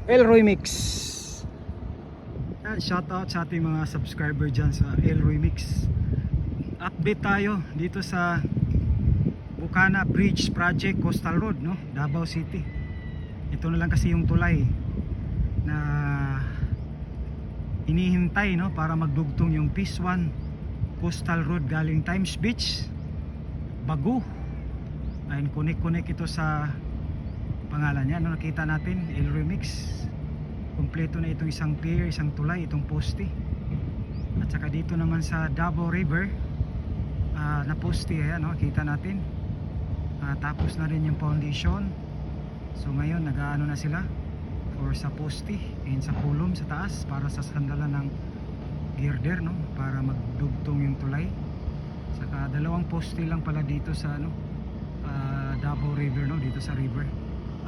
Elroy Mix. Shout out sa ating mga subscriber dyan sa Elroy Mix. Update tayo dito sa Bukana Bridge Project, Coastal Road, no? Davao City. Ito na lang kasi yung tulay na hinihintay, no, para magdugtong yung Phase 1 Coastal Road galing Times Beach, Bagu. Ayun, connect ito sa pangalan niya, no? Nakita natin Elroy Mix. Kompleto na itong isang pier, isang tulay, itong poste. At saka dito naman sa Davao River na poste, ayan, no? Kita natin. Tapos na rin yung foundation. So ngayon nag-aano na sila for sa poste and sa kulom sa taas para sa sandalan ng girder, no? Para magdugtong yung tulay. Saka dalawang poste lang pala dito sa ano, Davao River, no? Dito sa river.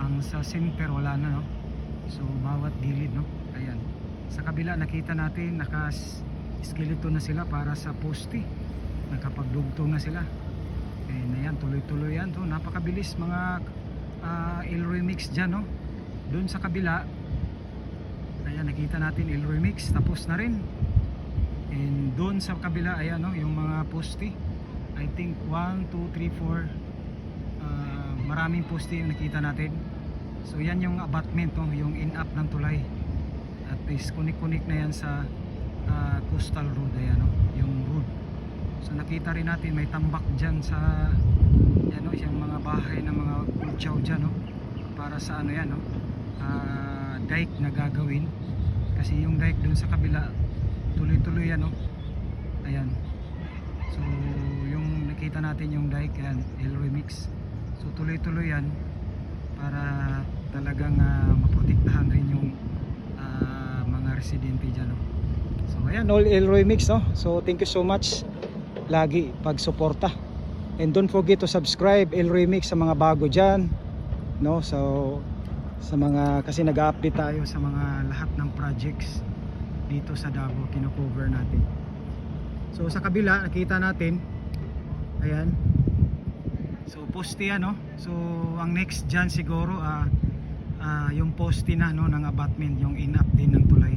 Ang sa center wala na, no? So bawat gilid, no? Ayan. Sa kabila nakita natin naka-skeleton na sila para sa poste. Nakapagdugtong na sila. And ayan, tuloy-tuloy yan to. Napakabilis mga Elroy Mix dyan, no? Doon sa kabila, ayan, nakita natin Elroy Mix, tapos na rin. And doon sa kabila, ayan, no, yung mga poste. I think 1, 2, 3, 4 maraming poste yung nakita natin. So yan yung abutment, no, yung in-up ng tulay. At least connect na yan sa Coastal Road, ayan, no, yung road. So nakita rin natin may tambak dyan sa yan, no, yung mga bahay ng mga kulchaw dyan, no, para sa ano yan, no, dike na gagawin. Kasi yung dike dun sa kabila tuloy-tuloy yan, no. Ayan. So yung nakita natin yung dike, yan, Elroy Mix. So tuloy-tuloy yan para talagang maprotektahan rin yung mga residente dyan, no? So ayan, all Elroy Mix, no? So thank you so much lagi pagsuporta, and don't forget to subscribe Elroy Mix sa mga bago dyan, no? So sa mga, kasi nag-update tayo sa mga lahat ng projects dito sa Davao, kino-cover natin. So sa kabila nakita natin, ayan, so poste yan, no? So ang next dyan siguro yung poste na, no, ng abutment, yung in-up din ng tulay.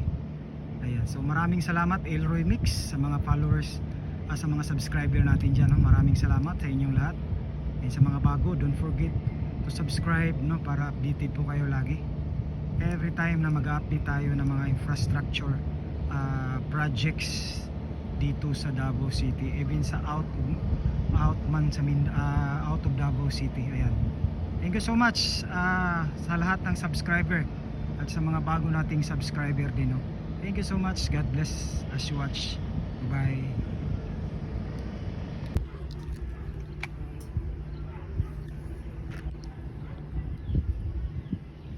Ayan, so maraming salamat Elroy Mix sa mga followers, sa mga subscriber natin dyan, no? Maraming salamat sa inyong lahat. And sa mga bago, don't forget to subscribe, no, para updated po kayo lagi every time na mag-update tayo ng mga infrastructure projects dito sa Davao City, even sa out of Davao City. Ayan, thank you so much sa lahat ng subscriber at sa mga bago nating subscriber din, no? Thank you so much. God bless as you watch. Bye.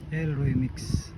Elroy Mix.